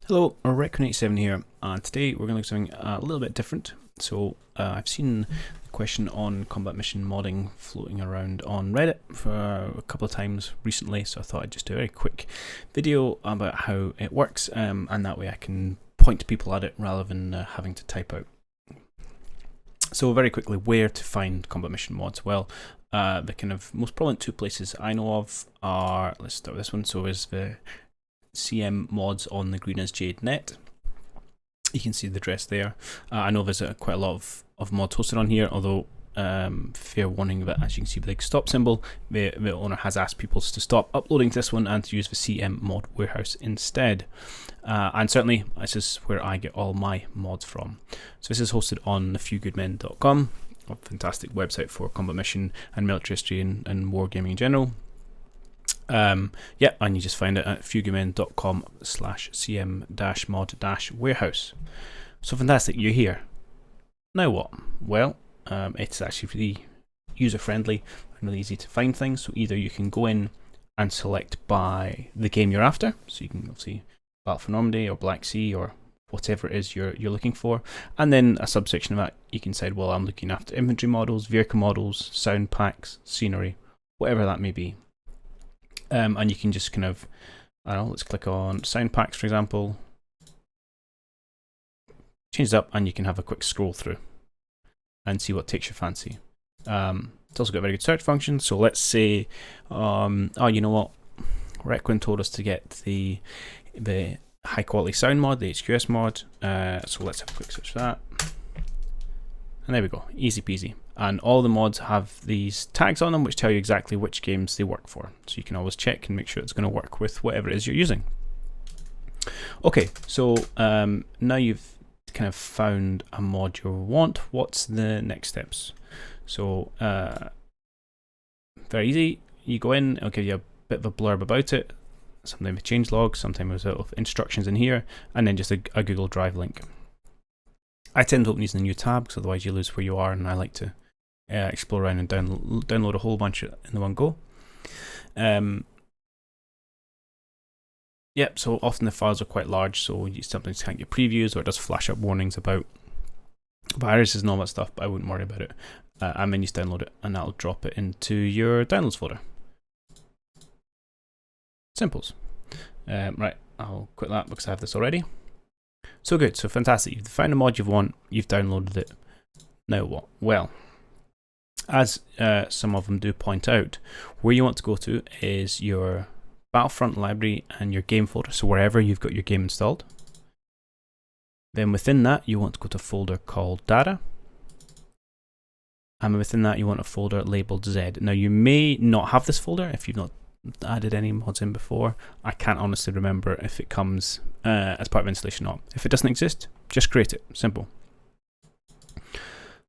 Hello, Recon87 here, and today we're going to look at something a little bit different. So I've seen the question on combat mission modding floating around on Reddit for a couple of times recently, so I thought I'd just do a very quick video about how it works, and that way I can point people at it rather than having to type out. So very quickly, where to find combat mission mods? Well, the kind of most prominent two places I know of are, let's start with this one, so there's the CM mods on the Green as Jade net. You can see the address there. I know there's quite a lot of mods hosted on here, although fair warning that, as you can see the big stop symbol, the owner has asked people to stop uploading to this one and to use the CM mod warehouse instead. And certainly this is where I get all my mods from. So this is hosted on thefewgoodmen.com, a fantastic website for combat mission and military history and wargaming in general. Yeah, and you just find it at fewgoodmen.com/cm-mod-warehouse. So fantastic, you're here. Now what? Well, it's actually really user-friendly and really easy to find things. So either you can go in and select by the game you're after. So you can obviously Battle for Normandy or Black Sea or whatever it is you're looking for. And then a subsection of that, you can say, well, I'm looking after infantry models, vehicle models, sound packs, scenery, whatever that may be. And you can just kind of, I don't know, let's click on sound packs, for example. Change it up and you can have a quick scroll through and see what takes your fancy. It's also got a very good search function. So let's say, oh, you know what? Requin told us to get the high quality sound mod, the HQS mod. So let's have a quick search for that. And there we go, easy peasy. And all the mods have these tags on them which tell you exactly which games they work for. So you can always check and make sure it's going to work with whatever it is you're using. Okay, so now you've kind of found a mod you want. What's the next steps? So very easy. You go in, it'll give you a bit of a blurb about it. Sometimes with change logs, sometimes with instructions in here, and then just a Google Drive link. I tend to open these in a new tab because otherwise you lose where you are, and I like to explore around and download a whole bunch in the one go. Yep, so often the files are quite large, so you sometimes can't get previews, or it does flash up warnings about viruses and all that stuff, but I wouldn't worry about it. And then you just download it, and that'll drop it into your downloads folder. Simples. Right, I'll quit that because I have this already. So good, so fantastic. You've found a mod you want, you've downloaded it. Now what? Well, as some of them do point out, where you want to go to is your Battlefront library and your game folder, so wherever you've got your game installed. Then within that, you want to go to a folder called Data. And within that, you want a folder labeled Z. Now, you may not have this folder if you've not added any mods in before. I can't honestly remember if it comes as part of installation or not. If it doesn't exist, just create it. Simple.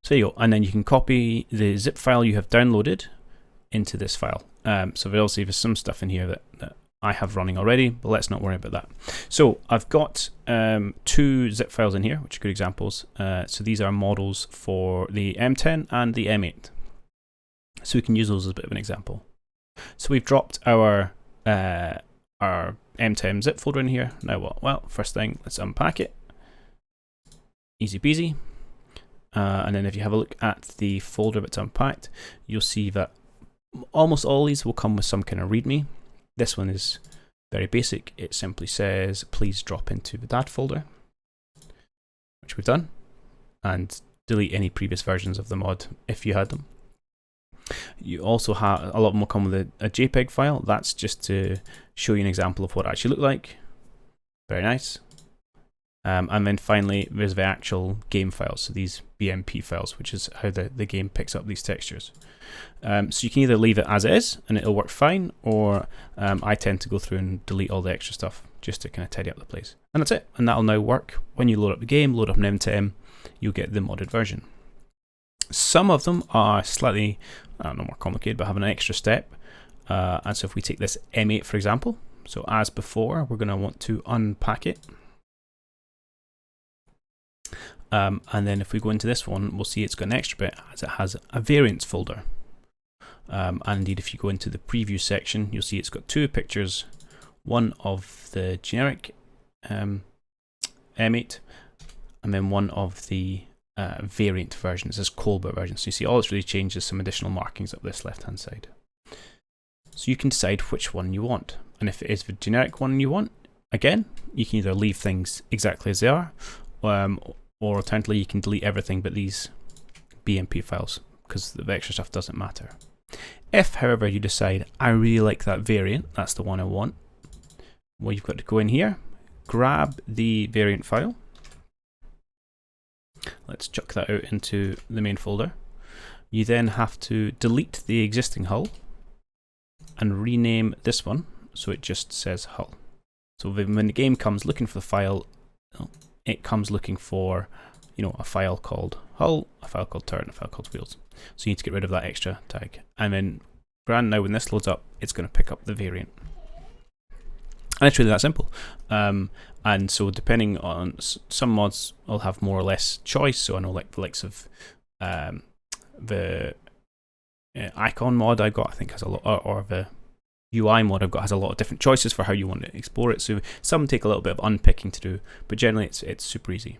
So there you go. And then you can copy the zip file you have downloaded into this file. So obviously there's some stuff in here that I have running already, but let's not worry about that. So I've got two zip files in here, which are good examples. So these are models for the M10 and the M8. So we can use those as a bit of an example. So we've dropped our M10 zip folder in here. Now what? Well, first thing, let's unpack it. Easy peasy. And then if you have a look at the folder that's unpacked, you'll see that almost all these will come with some kind of README. This one is very basic. It simply says, please drop into the DAT folder, which we've done, and delete any previous versions of the mod if you had them. You also have, a lot of them will come with a JPEG file. That's just to show you an example of what it actually looked like. Very nice. And then finally, there's the actual game files, so these BMP files, which is how the game picks up these textures. So you can either leave it as it is, and it'll work fine, or I tend to go through and delete all the extra stuff, just to kind of tidy up the place. And that's it, and that'll now work. When you load up the game, load up an M10, you'll get the modded version. Some of them are slightly, I don't know, more complicated, but have an extra step. And so if we take this M8, for example, so as before, we're going to want to unpack it. And then if we go into this one, we'll see it's got an extra bit as it has a variants folder. And indeed, if you go into the preview section, you'll see it's got two pictures, one of the generic M8, and then one of the variant versions, this Colbert version. So you see all it's really changed is some additional markings up this left hand side. So you can decide which one you want, and if it is the generic one you want, again, you can either leave things exactly as they are, or alternatively you can delete everything but these BMP files, because the extra stuff doesn't matter. If, however, you decide, I really like that variant, that's the one I want, well, you've got to go in here, grab the variant file. Let's chuck that out into the main folder. You then have to delete the existing hull and rename this one so it just says hull. So when the game comes looking for the file, it comes looking for, a file called hull, a file called turret, and a file called wheels. So you need to get rid of that extra tag. And then now when this loads up, it's going to pick up the variant. And it's really that simple. And so depending on some mods, will have more or less choice. So I know like the likes of the icon mod I got, I think has a lot, or the UI mod I've got has a lot of different choices for how you want to explore it. So some take a little bit of unpicking to do, but generally it's super easy.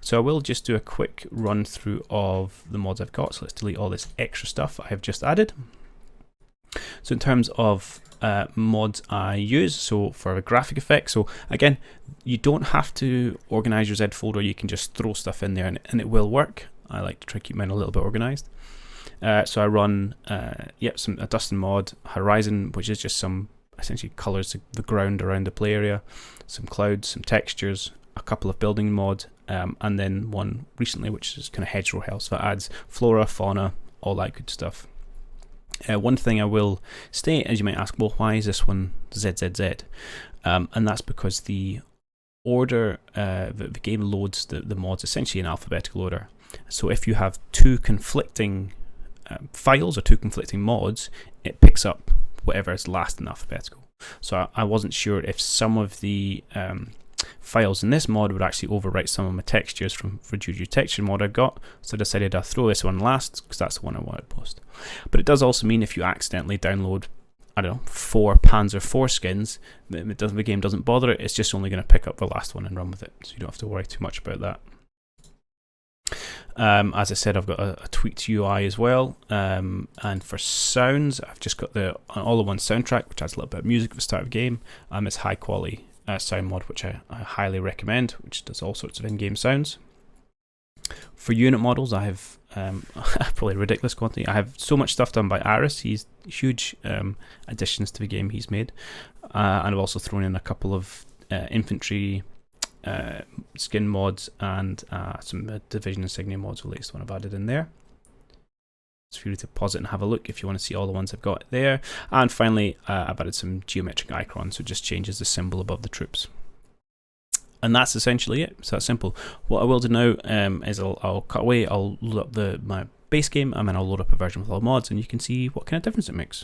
So I will just do a quick run through of the mods I've got. So let's delete all this extra stuff I have just added. So in terms of mods I use, so for a graphic effect, so again, you don't have to organize your Z folder, you can just throw stuff in there and it will work. I like to try to keep mine a little bit organized. So I run a Dustin mod, Horizon, which is just some essentially colors the ground around the play area, some clouds, some textures, a couple of building mods, and then one recently which is kind of hedgerow health, so that adds flora, fauna, all that good stuff. One thing I will state, as you might ask, well, why is this one ZZZ? And that's because the order the game loads the mods essentially in alphabetical order. So if you have two conflicting files or two conflicting mods, it picks up whatever is last in alphabetical. So I wasn't sure if some of the files in this mod would actually overwrite some of my textures for Juju texture mod I've got, so I decided I'll throw this one last because that's the one I wanted post. But it does also mean if you accidentally download, I don't know, 4 Panzer IV skins, the game doesn't bother it, it's just only going to pick up the last one and run with it, so you don't have to worry too much about that. As I said, I've got a tweaked UI as well, and for sounds I've just got the all-in-one soundtrack which has a little bit of music at the start of the game. It's high quality sound mod which I highly recommend, which does all sorts of in-game sounds. For unit models I have probably a ridiculous quantity. I have so much stuff done by Aris. He's huge additions to the game he's made, and I've also thrown in a couple of infantry skin mods and some Division Insignia mods, the latest one I've added in there. So feel free to pause it and have a look if you want to see all the ones I've got there. And finally, I've added some geometric icons, so it just changes the symbol above the troops. And that's essentially it. It's that simple. What I will do now is I'll cut away, I'll load up my base game, and then I'll load up a version with all mods, and you can see what kind of difference it makes.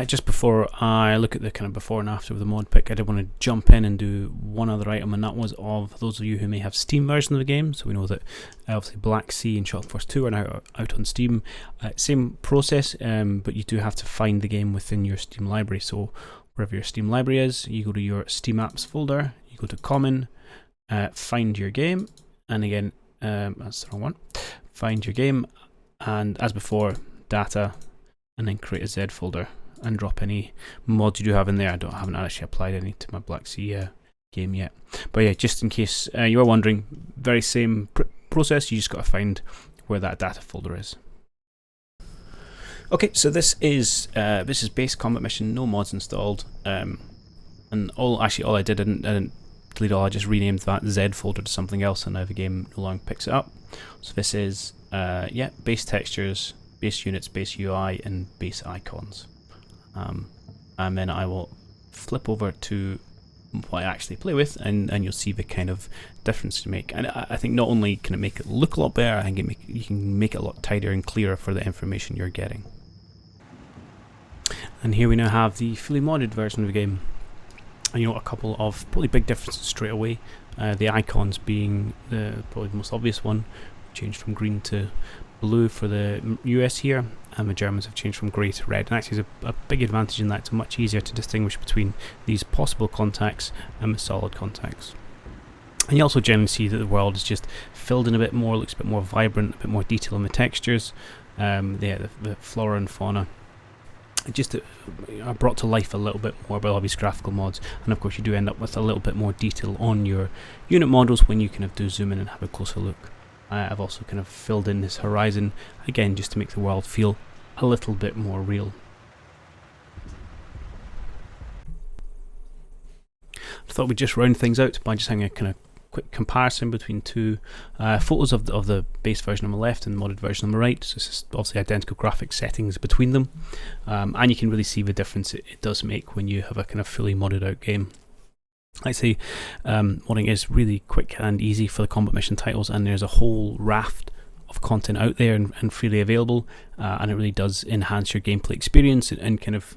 Just before I look at the kind of before and after of the mod pick, I did want to jump in and do one other item, and that was of those of you who may have Steam version of the game. So we know that obviously Black Sea and Shock Force 2 are now out on Steam. Same process, but you do have to find the game within your Steam library. So wherever your Steam library is, you go to your Steam Apps folder, you go to Common, find your game, and again, that's the wrong one, find your game, and as before, data, and then create a Z folder. And drop any mods you do have in there. I haven't actually applied any to my Black Sea game yet. But yeah, just in case you are wondering, very same process. You just got to find where that data folder is. Okay, so this is base combat mission, no mods installed, and all I did, I didn't delete all. I just renamed that Z folder to something else, and now the game no longer picks it up. So this is base textures, base units, base UI, and base icons. And then I will flip over to what I actually play with, and you'll see the kind of difference to make. And I think not only can it make it look a lot better, I think you can make it a lot tidier and clearer for the information you're getting. And here we now have the fully modded version of the game. And a couple of probably big differences straight away. The icons being probably the most obvious one, changed from green to blue for the US here, and the Germans have changed from grey to red. And actually there's a big advantage in that. It's much easier to distinguish between these possible contacts and the solid contacts. And you also generally see that the world is just filled in a bit more, looks a bit more vibrant, a bit more detail in the textures. The flora and fauna just are brought to life a little bit more by all these graphical mods, and of course you do end up with a little bit more detail on your unit models when you kind of do zoom in and have a closer look. I've also kind of filled in this horizon again just to make the world feel a little bit more real. I thought we'd just round things out by just having a kind of quick comparison between two photos of the base version on the left and the modded version on the right. So it's obviously identical graphic settings between them, and you can really see the difference it does make when you have a kind of fully modded out game. Like I say, modding is really quick and easy for the combat mission titles, and there's a whole raft of content out there and freely available, and it really does enhance your gameplay experience and kind of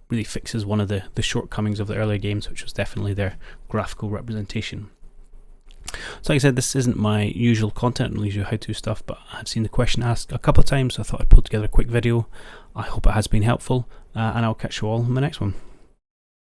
really fixes one of the shortcomings of the earlier games, which was definitely their graphical representation. So like I said, this isn't my usual content and usual how-to stuff, but I've seen the question asked a couple of times, so I thought I'd put together a quick video. I hope it has been helpful, and I'll catch you all in the next one.